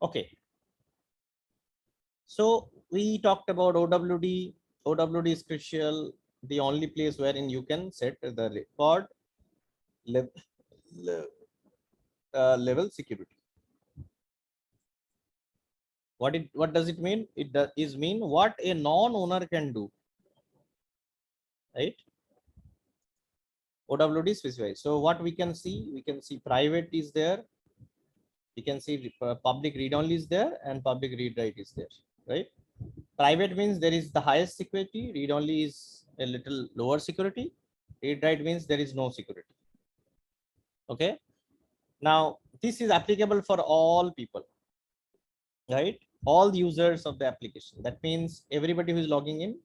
Okay. So we talked about OWD. OWD is crucial, the only place wherein you can set the record level, level security. What does it mean? It does mean what a non-owner can do, right? OWD specifies. So what we can see private is there. We can see public read only is there and public read write is there, right? Private means there is the highest security. Read only is a little lower security. Read write means there is no security. Okay. Now this is applicable for all people, right? All users of the application. That means everybody who is logging in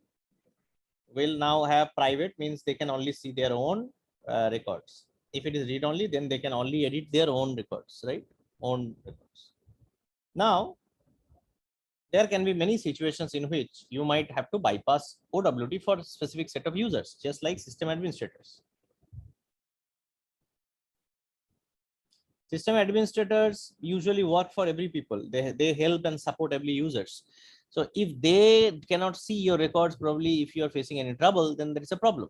will now have private, means they can only see their own records. If it is read only, then they can only edit their own records, right? Own records. Now, there can be many situations in which you might have to bypass OWD for a specific set of users, just like system administrators. System administrators usually work for every people. They help and support every users. So if they cannot see your records, probably if you are facing any trouble, then there is a problem.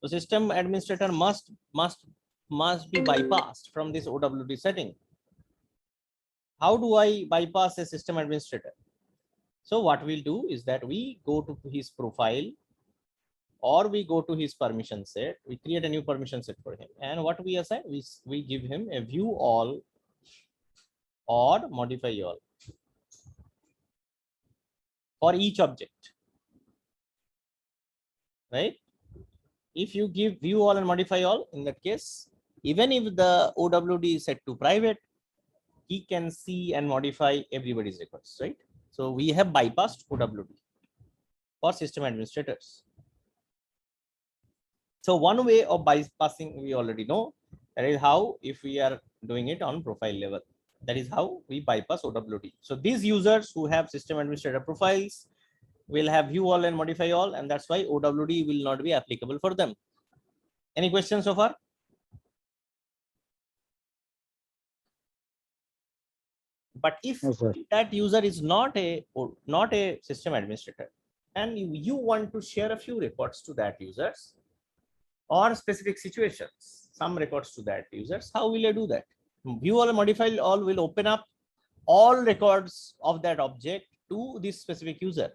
So system administrator must be bypassed from this OWD setting. How do I bypass a system administrator? So what we'll do is that we go to his profile, or we go to his permission set. We create a new permission set for him, and what we assign, we give him a view all or modify all for each object, right? If you give view all and modify all, in that case, even if the OWD is set to private, he can see and modify everybody's records, right? So we have bypassed OWD for system administrators. So one way of bypassing we already know. That is how, if we are doing it on profile level, that is how we bypass OWD. So these users who have system administrator profiles will have view all and modify all, and that's why OWD will not be applicable for them. Any questions so far? But if that user is not a system administrator, and you want to share a few records to that users, or specific situations, some records to that users, how will I do that? View all modify all will open up all records of that object to this specific user.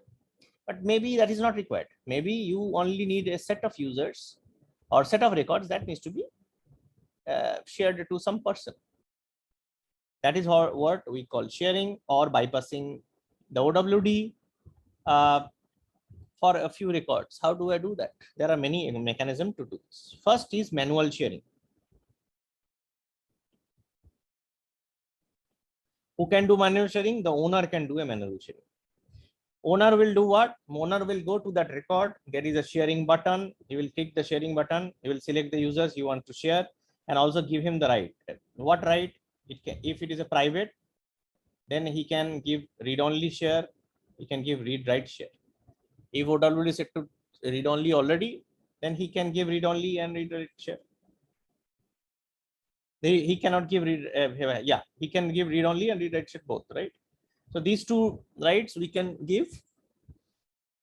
But maybe that is not required. Maybe you only need a set of users or set of records that needs to be shared to some person. That is what we call sharing or bypassing the OWD for a few records. How do I do that? There are many mechanisms to do this. First is manual sharing. Who can do manual sharing? The owner can do a manual sharing. Owner will do what? Owner will go to that record. There is a sharing button. He will click the sharing button. He will select the users you want to share and also give him the right. What right? If it is a private, then he can give read-only share. He can give read-write share. If OWD is set to read-only already, then he can give read-only and read-write share. He cannot give read. He can give read-only and read-write share both, right? So these two rights we can give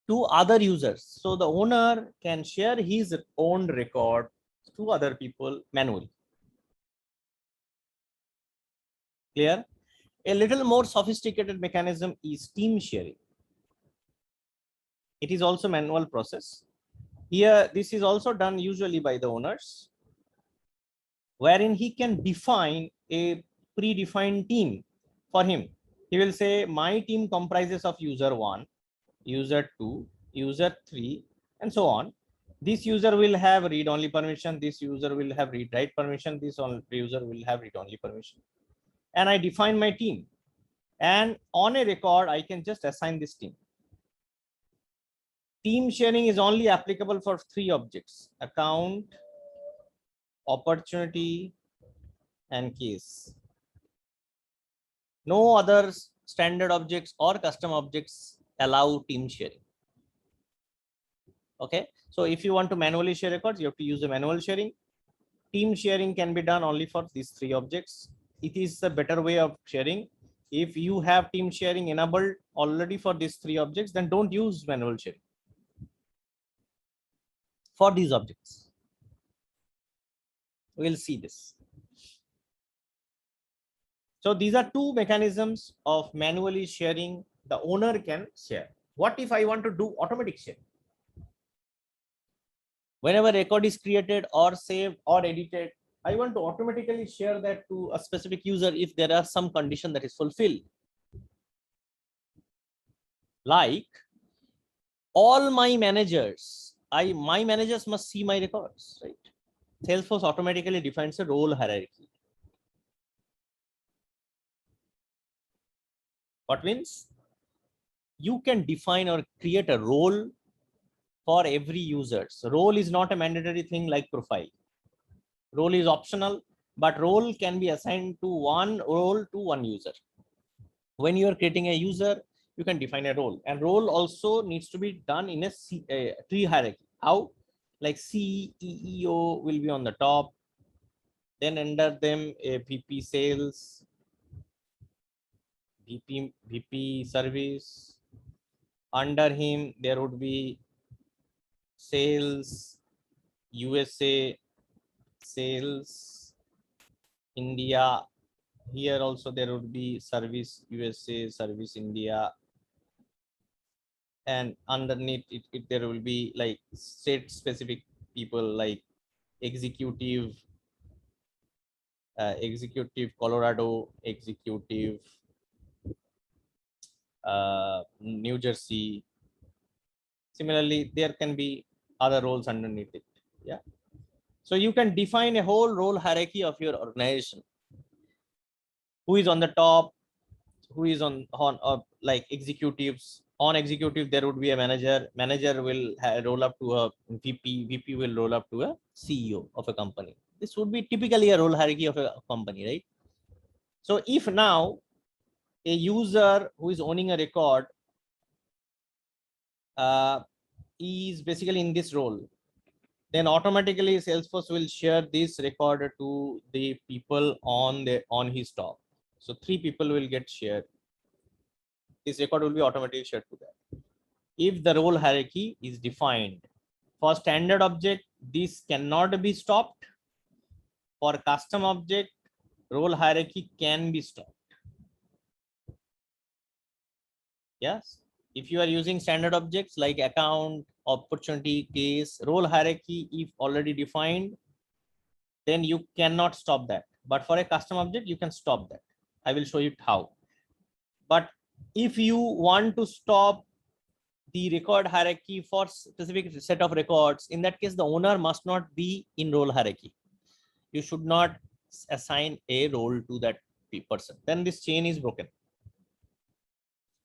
to other users. So the owner can share his own record to other people manually. Clear? A little more sophisticated mechanism is team sharing. It is also manual process. Here, this is also done usually by the owners, wherein he can define a predefined team for him. He will say, my team comprises of user 1, user 2, user 3, and so on. This user will have read-only permission. This user will have read-write permission. This user will have read-only permission. And I define my team. And on a record, I can just assign this team. Team sharing is only applicable for 3 objects: account, opportunity, and case. No other standard objects or custom objects allow team sharing. Okay, so if you want to manually share records, you have to use the manual sharing. Team sharing can be done only for these 3 objects. It is a better way of sharing. If you have team sharing enabled already for these three objects, then don't use manual sharing for these objects. We'll see this. So these are two mechanisms of manually sharing. The owner can share. What if I want to do automatic share? Whenever record is created or saved or edited, I want to automatically share that to a specific user if there are some condition that is fulfilled. Like all my managers, my managers must see my records, right? Salesforce automatically defines a role hierarchy. What means you can define or create a role for every user. So role is not a mandatory thing like profile. Role is optional, but role can be assigned to one role to one user. When you are creating a user, you can define a role, and role also needs to be done in a tree hierarchy. How? Like CEO will be on the top, then under them a VP sales, VP service. Under him there would be sales USA, sales India. Here also there would be service USA, service India, and underneath it there will be like state specific people like executive, executive Colorado, executive New Jersey. Similarly, there can be other roles underneath it. Yeah. So you can define a whole role hierarchy of your organization. Who is on the top? Who is on like executives? On executive, there would be a manager. Manager will roll up to a VP. VP will roll up to a CEO of a company. This would be typically a role hierarchy of a company, right? So if now a user who is owning a record is basically in this role, then automatically Salesforce will share this record to the people on his top. So three people will get shared. This record will be automatically shared to that. If the role hierarchy is defined for standard object, this cannot be stopped. For custom object, role hierarchy can be stopped. Yes. If you are using standard objects like account, opportunity, case, role hierarchy, if already defined, then you cannot stop that. But for a custom object, you can stop that. I will show you how. But if you want to stop the record hierarchy for specific set of records, in that case, the owner must not be in role hierarchy. You should not assign a role to that person. Then this chain is broken.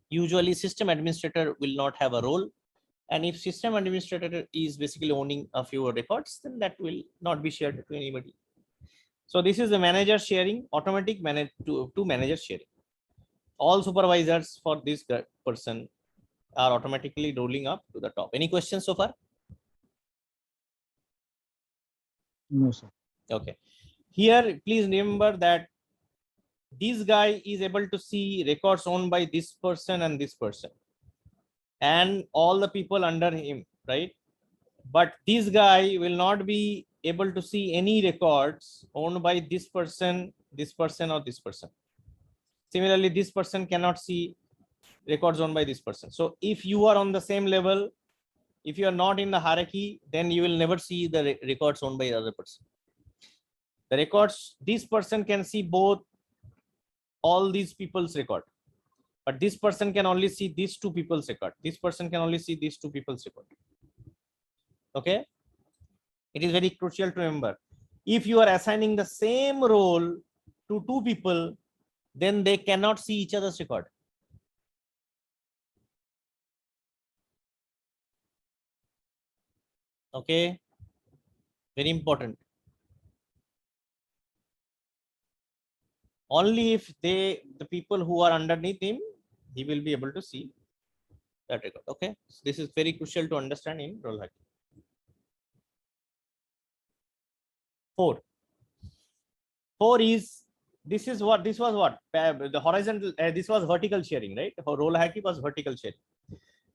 Usually system administrator will not have a role. And if system administrator is basically owning a few records, then that will not be shared to anybody. So this is the manager sharing, automatic manage to manager sharing. All supervisors for this person are automatically rolling up to the top. Any questions so far? No, sir. Okay. Here, please remember that this guy is able to see records owned by this person and this person and all the people under him, right? But this guy will not be able to see any records owned by this person, or this person. Similarly, this person cannot see records owned by this person. So if you are on the same level, if you are not in the hierarchy, then you will never see the records owned by the other person. The records, this person can see both all these people's record, but this person can only see these two people's record. This person can only see these two people's record. Okay. It is very crucial to remember. If you are assigning the same role to two people, then they cannot see each other's record. Okay. Very important. Only if the people who are underneath him, he will be able to see that record. Okay. So this is very crucial to understand in role hierarchy. 4 is this is what this was what the horizontal this was vertical sharing, right? Role hierarchy was vertical sharing.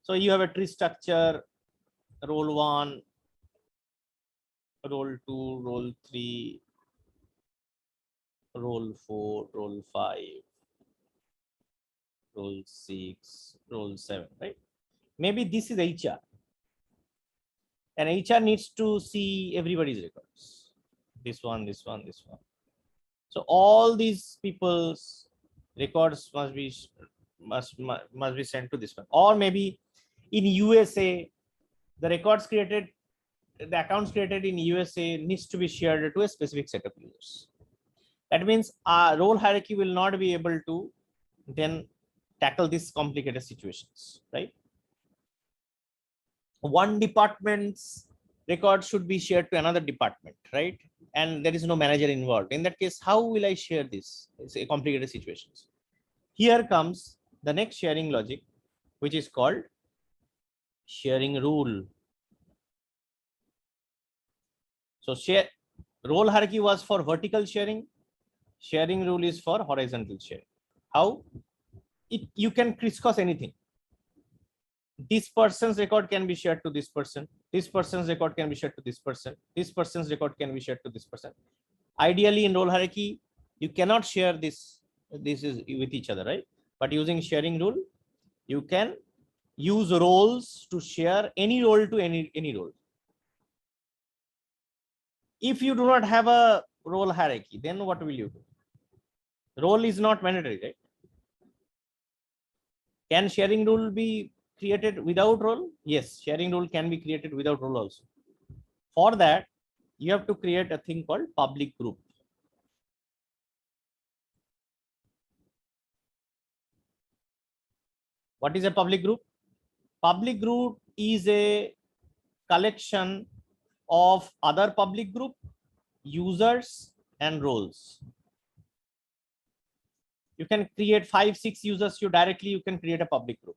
So you have a tree structure, role 1, role 2, role 3, role 4, role 5, role 6, role 7, right? Maybe this is HR, and HR needs to see everybody's records. This one, this one, this one. So all these people's records must be sent to this one. Or maybe in USA, the records created, the accounts created in USA needs to be shared to a specific set of users. That means our role hierarchy will not be able to then tackle these complicated situations, right? One department's record should be shared to another department, right? And there is no manager involved. In that case, how will I share this? It's a complicated situations. Here comes the next sharing logic, which is called sharing rule. So share role hierarchy was for vertical sharing. Sharing rule is for horizontal sharing. How? You can crisscross anything. This person's record can be shared to this person. This person's record can be shared to this person. This person's record can be shared to this person. Ideally, in role hierarchy, you cannot share this is with each other, right? But using sharing rule, you can use roles to share any role to any role. If you do not have a role hierarchy, then what will you do? Role is not mandatory, right? Can sharing rule be created without role? Yes, sharing rule can be created without role also. For that, you have to create a thing called public group. What is a public group? Public group is a collection of other public group, users, and roles. You can create 5, 6 users. You can create a public group.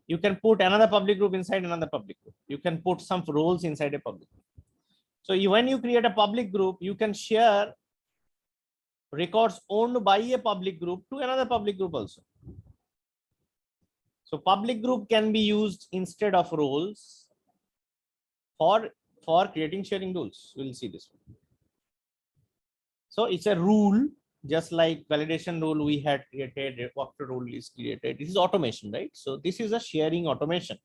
You can put another public group inside another public group. You can put some roles inside a public group. So when you create a public group, you can share records owned by a public group to another public group also. So public group can be used instead of roles for creating sharing rules. We'll see this one. So it's a rule, just like validation rule we had created, walkthrough rule is created. This is automation, right? So this is a sharing automation.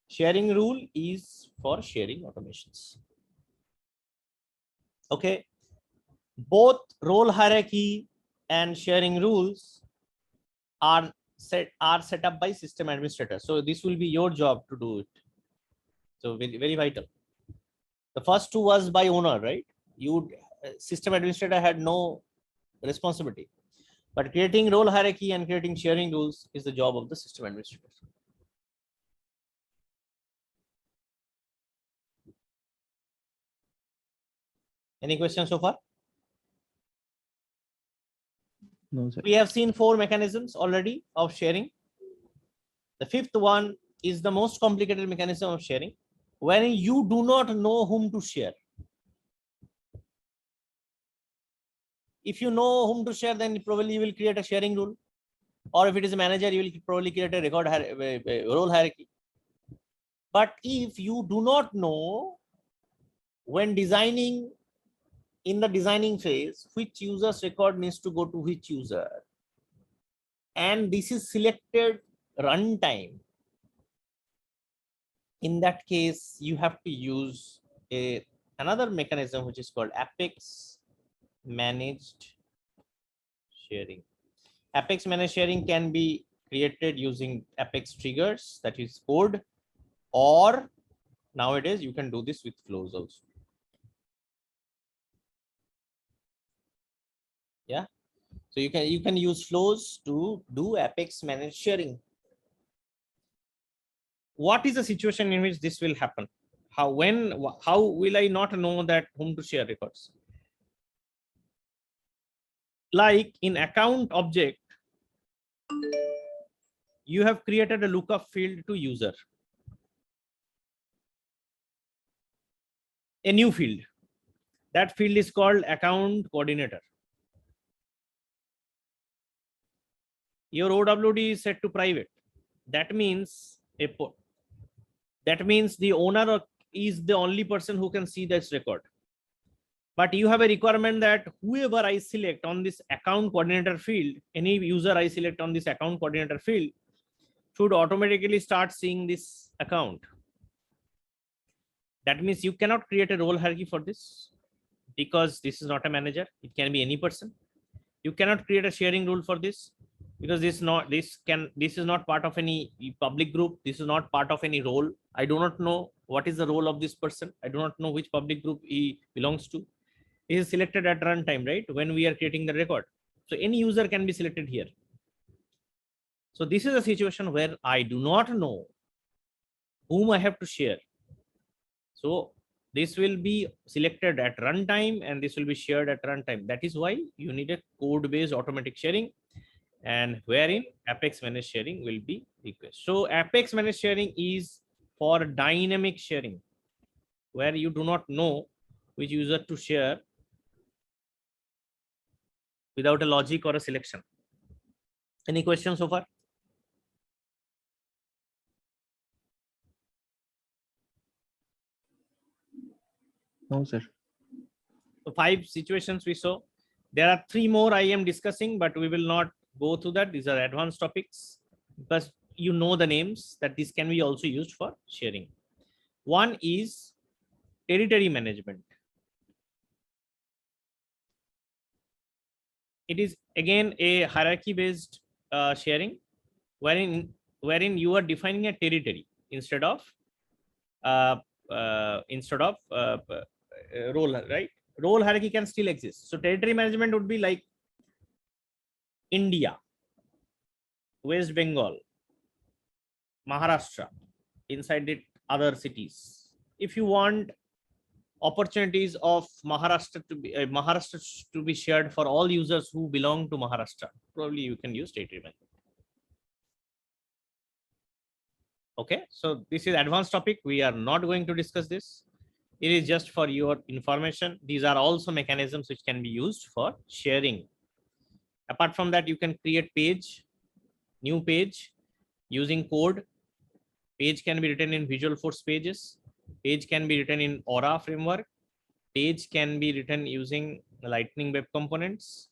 Sharing rule is for sharing automations. Okay. Both role hierarchy and sharing rules are set up by system administrator. So this will be your job to do it. So very, very vital. The first two was by owner, right? System administrator had no responsibility, but creating role hierarchy and creating sharing rules is the job of the system administrator. Any questions so far? No, sir. We have seen 4 mechanisms already of sharing. The 5th one is the most complicated mechanism of sharing, when you do not know whom to share. If you know whom to share, then probably you will create a sharing rule. Or if it is a manager, you will probably create a role hierarchy. But if you do not know, when designing, in the designing phase, which user's record needs to go to which user, and this is selected runtime, in that case, you have to use another mechanism which is called Apex managed sharing. Apex managed sharing can be created using Apex triggers, that is code, or nowadays you can do this with flows also. Yeah, so you can use flows to do Apex managed sharing. What is the situation in which this will happen? How will I not know that whom to share records? Like in account object, you have created a lookup field to user, a new field. That field is called account coordinator. your OWD is set to private. That means the owner is the only person who can see this record. But you have a requirement that whoever I select on this account coordinator field, any user I select on this account coordinator field should automatically start seeing this account. That means you cannot create a role hierarchy for this because this is not a manager. It can be any person. You cannot create a sharing rule for this because this is not part of any public group. This is not part of any role. I do not know what is the role of this person. I do not know which public group he belongs to. He is selected at runtime, right? When we are creating the record. So any user can be selected here. So this is a situation where I do not know whom I have to share. So this will be selected at runtime and this will be shared at runtime. That is why you need a code-based automatic sharing, and wherein Apex managed sharing will be request. So Apex managed sharing is for dynamic sharing, where you do not know which user to share without a logic or a selection. Any questions so far? No, sir. So 5 situations we saw. There are 3 more I am discussing, but we will not go through that. These are advanced topics because you know the names that this can be also used for sharing. One is territory management. It is again a hierarchy based sharing wherein you are defining a territory instead of role, right? Role hierarchy can still exist. So territory management would be like India, West Bengal, Maharashtra, inside it other cities. If you want opportunities of Maharashtra to be shared for all users who belong to Maharashtra, probably you can use territory management. Okay, so this is advanced topic. We are not going to discuss this. It is just for your information. These are also mechanisms which can be used for sharing. Apart from that, you can create new page using code. Page can be written in Visualforce pages. Page can be written in Aura framework. Page can be written using Lightning Web Components.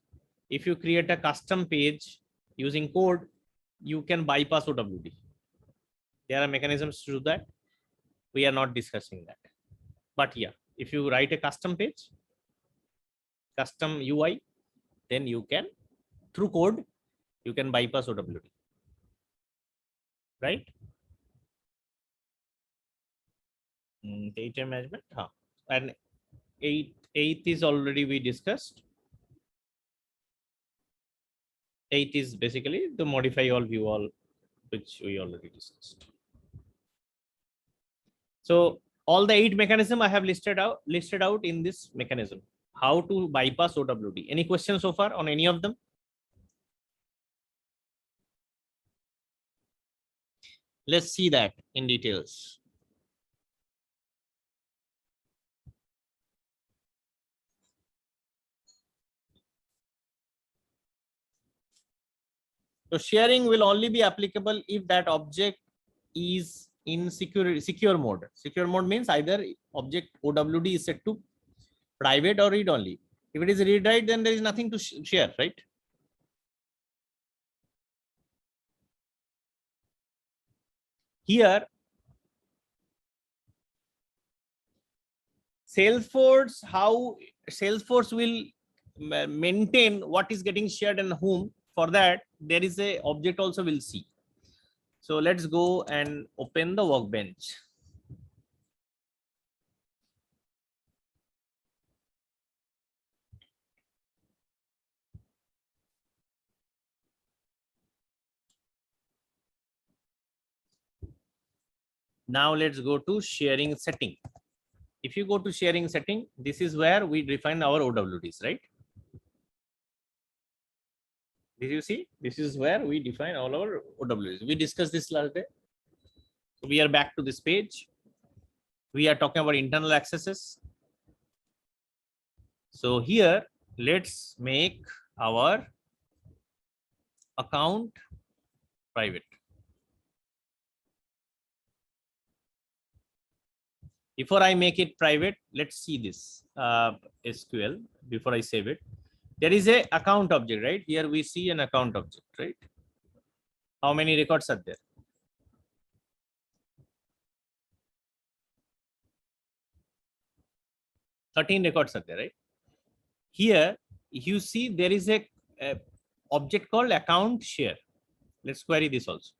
If you create a custom page using code, you can bypass OWD. There are mechanisms to do that. We are not discussing that. But yeah, if you write a custom page, custom UI, then you can, through code, you can bypass OWD. Right? Data management. And eighth is already we discussed. 8 is basically the modify all, view all, which we already discussed. So all the 8 mechanism I have listed out in this mechanism. How to bypass OWD. Any questions so far on any of them? Let's see that in details. So sharing will only be applicable if that object is in secure mode. Secure mode means either object OWD is set to private or read only. If it is read write, then there is nothing to share, right? Here, Salesforce, how Salesforce will maintain what is getting shared and whom. For that, there is a object also we'll see. So let's go and open the workbench. Now let's go to sharing setting. If you go to sharing setting, this is where we define our OWDs, right? Did you see? This is where we define all our OWDs. We discussed this last day. So we are back to this page. We are talking about internal accesses. So here, let's make our account private. Before I make it private, let's see this SQL before I save it. There is a account object, right? Here we see an account object, right? How many records are there? $13 records are there, right? Here you see there is a object called account share. Let's query this also.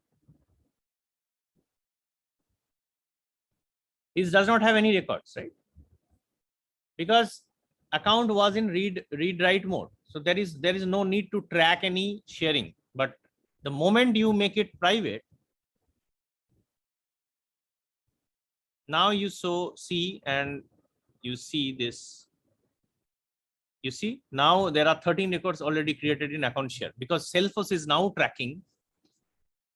This does not have any records, right? Because account was in read write mode. So there is no need to track any sharing. But the moment you make it private, now you see and you see this. You see now there are 13 records already created in account share, because Salesforce is now tracking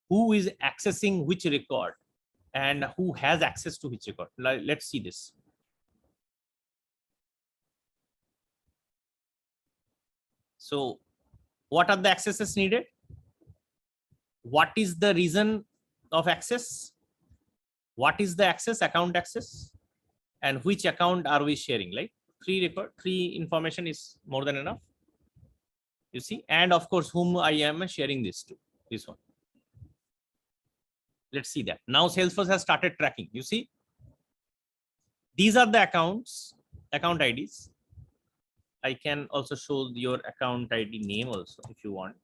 who is accessing which record and who has access to which record. Let's see this. So what are the accesses needed? What is the reason of access? What is the access, account access? And which account are we sharing? Like three information is more than enough. You see, and of course, whom I am sharing this to, this one. Let's see that. Now Salesforce has started tracking. You see, these are the accounts, account IDs. I can also show your account ID name also if you want.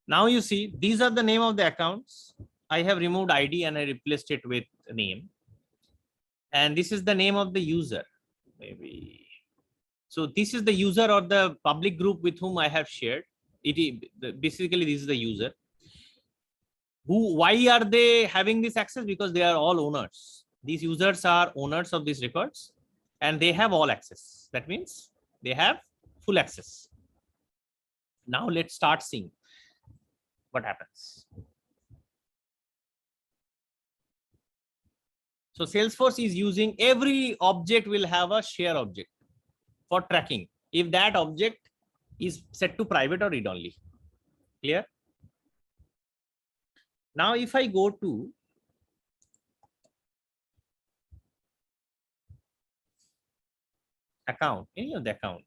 Now you see, these are the name of the accounts. I have removed ID and I replaced it with name. And this is the name of the user. Maybe. So this is the user or the public group with whom I have shared. Basically, this is the user. Why are they having this access? Because they are all owners. These users are owners of these records and they have all access. That means they have full access. Now let's start seeing what happens. So Salesforce is using, every object will have a share object for tracking if that object is set to private or read only. Clear? Now if I go to account, any of the account,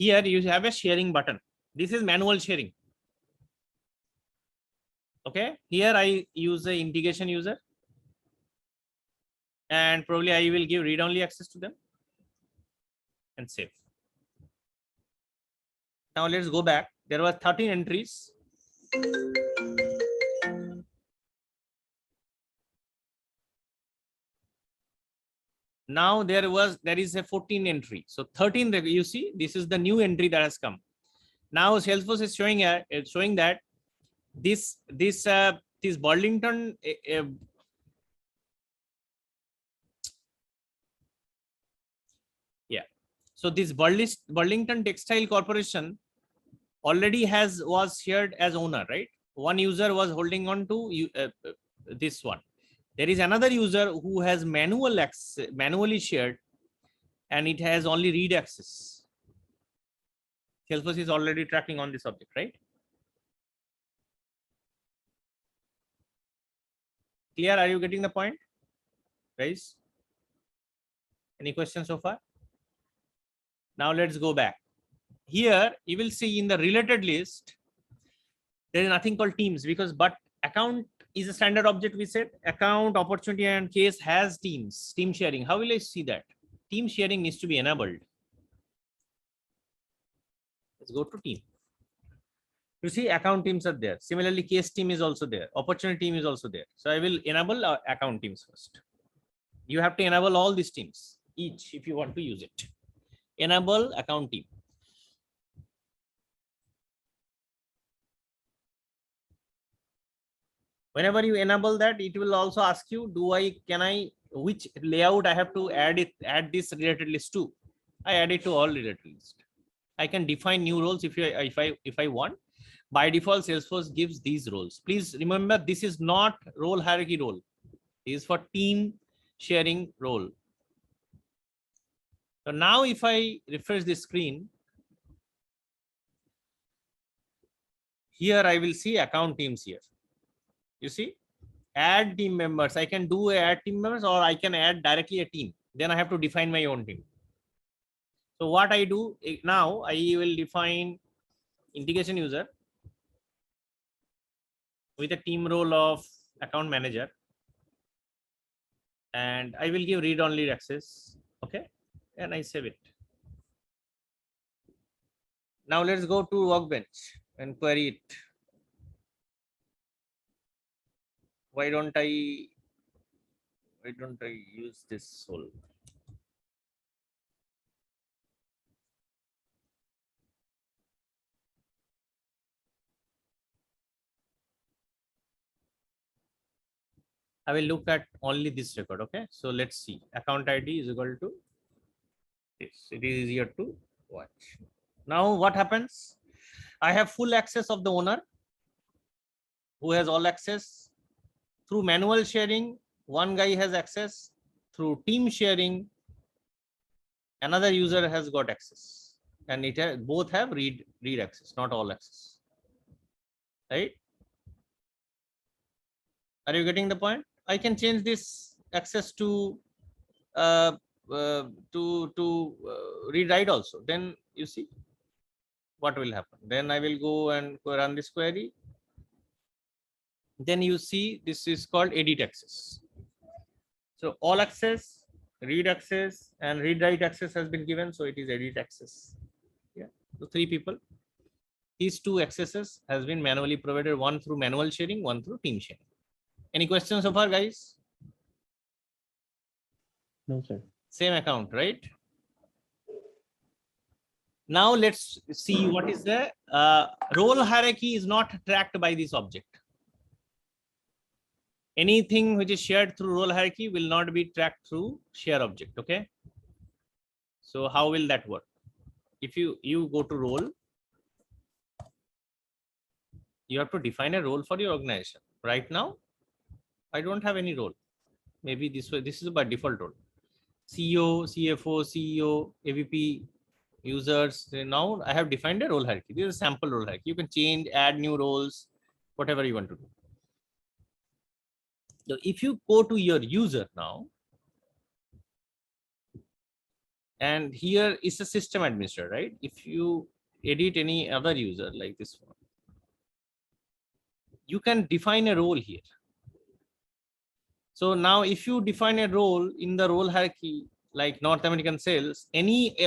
here you have a sharing button. This is manual sharing. Okay, here I use the integration user and probably I will give read-only access to them and save. Now let's go back. There were 13 entries. Now there is a 14 entry. So 13, you see, this is the new entry that has come. Now Salesforce is showing that this Burlington so this Burlington Textile Corporation already was shared as owner, right? One user was holding on to this one. There is another user who has manually shared, and it has only read access. Salesforce is already tracking on this object, right? Clear? Are you getting the point, guys? Any questions so far? Now let's go back. Here you will see in the related list, there is nothing called teams, because but account is a standard object. We said account, opportunity, and case has teams, team sharing. How will I see that? Team sharing needs to be enabled. Let's go to team. You see account teams are there. Similarly, case team is also there. Opportunity team is also there. So I will enable account teams first. You have to enable all these teams, each if you want to use it. Enable account team. Whenever you enable that, it will also ask you, which layout I have to add this related list to. I add it to all related list. I can define new roles if I want. By default, Salesforce gives these roles. Please remember, this is not role hierarchy role. This is for team sharing role. So now if I refresh the screen, here I will see account teams here. You see, add team members. I can do add team members, or I can add directly a team. Then I have to define my own team. So what I do now, I will define integration user with a team role of account manager. And I will give read-only access. Okay. And I save it. Now let's go to Workbench and query it. Why don't I use this whole? I will look at only this record. Okay. So let's see. Account ID is equal to this. It is easier to watch. Now what happens? I have full access of the owner who has all access. Through manual sharing, one guy has access. Through team sharing, another user has got access. And it has, both have read access, not all access. Right? Are you getting the point? I can change this access to read write also. Then you see what will happen. Then I will go and run this query. Then you see this is called edit access. So all access, read access, and read write access has been given. So it is edit access. Yeah. So 3 people. These 2 accesses has been manually provided, one through manual sharing, one through team sharing. Any questions so far, guys? No, sir. Same account, right? Now let's see what is the role hierarchy is not tracked by this object. Anything which is shared through role hierarchy will not be tracked through share object. Okay. So how will that work? If you go to role, you have to define a role for your organization. Right now, I don't have any role. Maybe this way. This is by default role. CEO, CFO, CEO, AVP, users. Now I have defined a role hierarchy. This is a sample role hierarchy. You can change, add new roles, whatever you want to do. So if you go to your user now, and here is a system administrator, right? If you edit any other user like this one, you can define a role here. So now if you define a role in the role hierarchy, like North American sales,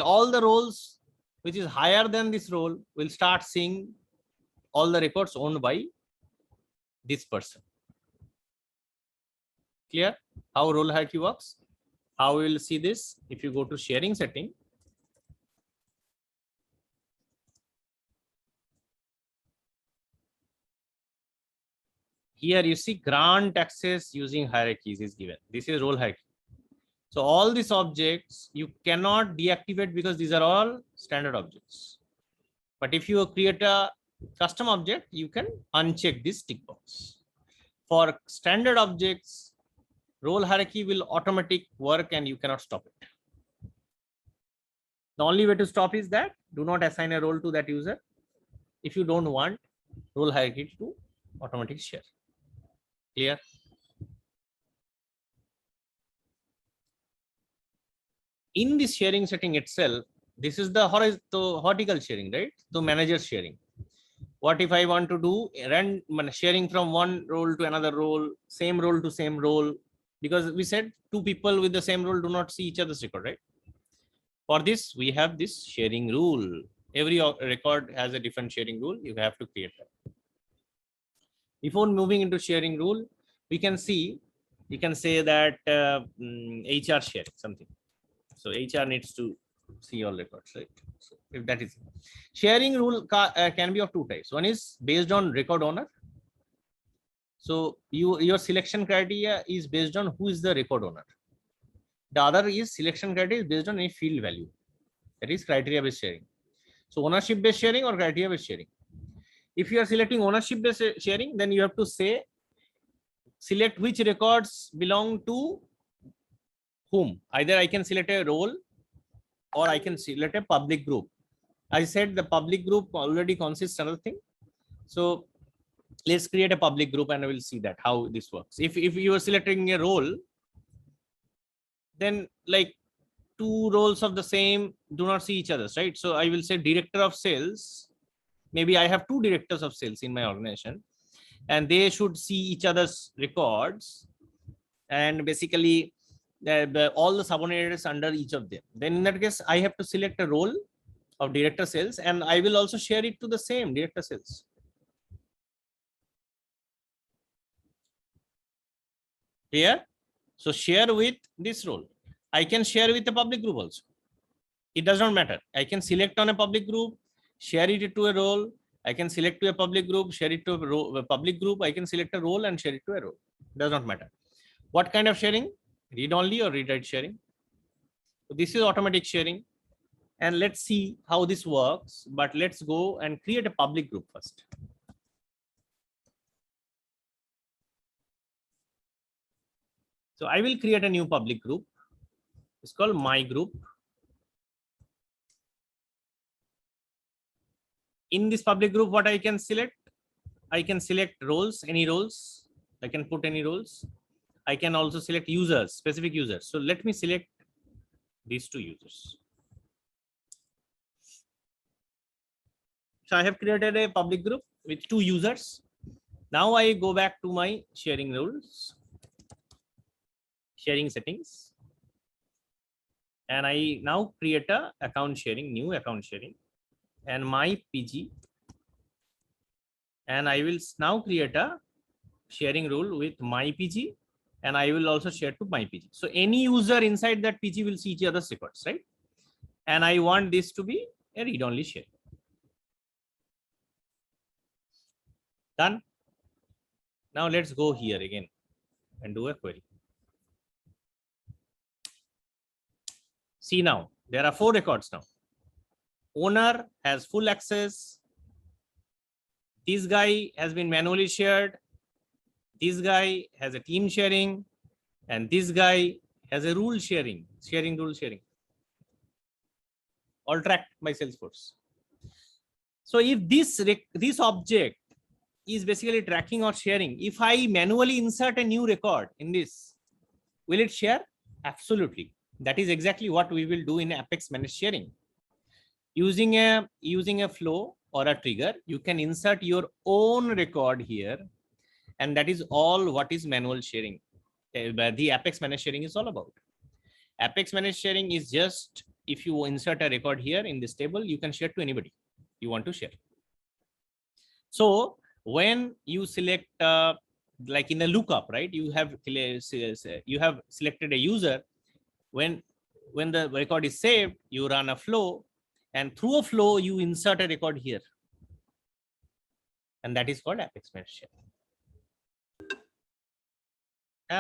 all the roles which is higher than this role will start seeing all the records owned by this person. Clear how role hierarchy works? How we will see this? If you go to sharing setting, here you see grant access using hierarchies is given. This is role hierarchy. So all these objects you cannot deactivate because these are all standard objects. But if you create a custom object, you can uncheck this tick box. For standard objects, role hierarchy will automatic work and you cannot stop it. The only way to stop is that do not assign a role to that user if you don't want role hierarchy to automatic share. Clear? In this sharing setting itself, this is the vertical sharing, right? So manager sharing. What if I want to do run sharing from one role to another role, same role to same role? Because we said 2 people with the same role do not see each other's record, right? For this, we have this sharing rule. Every record has a different sharing rule. You have to create that. Before moving into sharing rule, we can see, you can say that HR sharing something. So HR needs to see all records, right? So if that is sharing rule can be of 2 types. One is based on record owner. So your selection criteria is based on who is the record owner. The other is selection criteria is based on a field value. That is criteria based sharing. So ownership based sharing or criteria based sharing. If you are selecting ownership based sharing, then you have to say select which records belong to whom. Either I can select a role or I can select a public group. I said the public group already consists another thing. So let's create a public group and I will see that how this works. If you are selecting a role, then like two roles of the same do not see each other's, right? So I will say director of sales. Maybe I have two directors of sales in my organization and they should see each other's records, and basically all the subordinates under each of them. Then in that case, I have to select a role of director sales and I will also share it to the same director sales. Here, so share with this role. I can share with the public group also. It does not matter. I can select on a public group, share it to a role. I can select to a public group, share it to a public group. I can select a role and share it to a role. Does not matter. What kind of sharing? Read only or read write sharing? So this is automatic sharing. And let's see how this works. But let's go and create a public group first. So I will create a new public group. It's called my group. In this public group, what I can select? I can select roles, any roles. I can put any roles. I can also select users, specific users. So let me select these two users. So I have created a public group with two users. Now I go back to my sharing rules, sharing settings. And I now create a account sharing, new account sharing, and my PG. And I will now create a sharing rule with my PG, and I will also share to my PG. So any user inside that PG will see each other's records, right? And I want this to be a read-only share. Done. Now let's go here again and do a query. See now, there are 4 records now. Owner has full access. This guy has been manually shared. This guy has a team sharing. And this guy has a rule sharing, rule sharing. All tracked by Salesforce. So if this object is basically tracking or sharing, if I manually insert a new record in this, will it share? Absolutely. That is exactly what we will do in Apex Managed Sharing. Using a flow or a trigger, you can insert your own record here, and that is all what is manual sharing. The Apex Managed Sharing is all about. Apex Managed Sharing is just if you insert a record here in this table, you can share to anybody you want to share. So when you select like in a lookup, right? You have selected a user. When the record is saved, you run a flow, and through a flow you insert a record here, and that is called Apex Managed Sharing.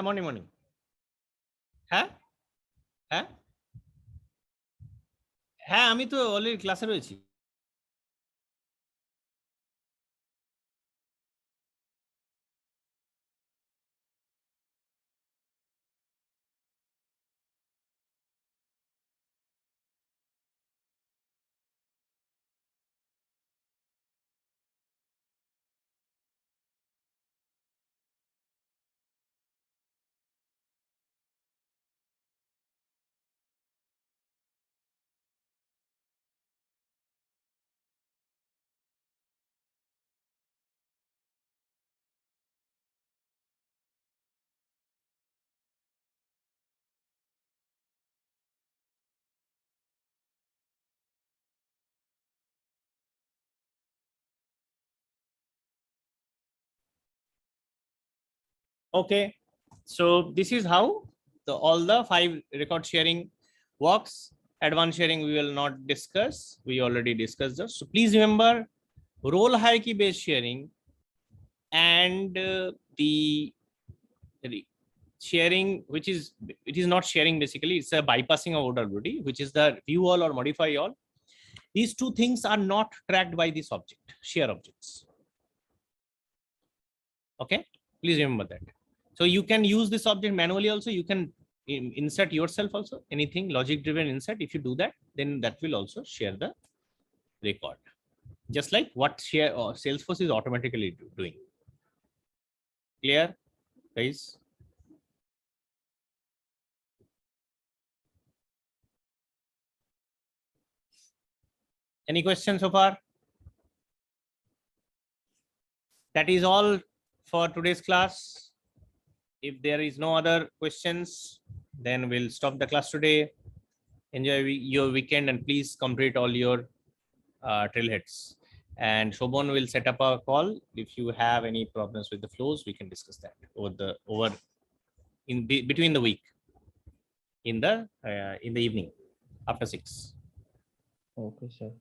Morning. হ্যাঁ আমি তো already ক্লাসে রয়েছি। Okay, so this is how all the 5 record sharing works. Advanced sharing we will not discuss. We already discussed this. So please remember, role hierarchy based sharing and the sharing, which is, it is not sharing basically, it's a bypassing of OWD, which is the view all or modify all. These two things are not tracked by this object, share objects. Okay, please remember that. So you can use this object manually also. You can insert yourself also, anything logic driven insert. If you do that, then that will also share the record, just like what share or Salesforce is automatically doing. Clear, guys? Any questions so far? That is all for today's class. If there is no other questions, then we'll stop the class today. Enjoy your weekend and please complete all your trailheads. And Shobhan will set up a call. If you have any problems with the flows, we can discuss that between the week, in the evening after 6. Okay, sir.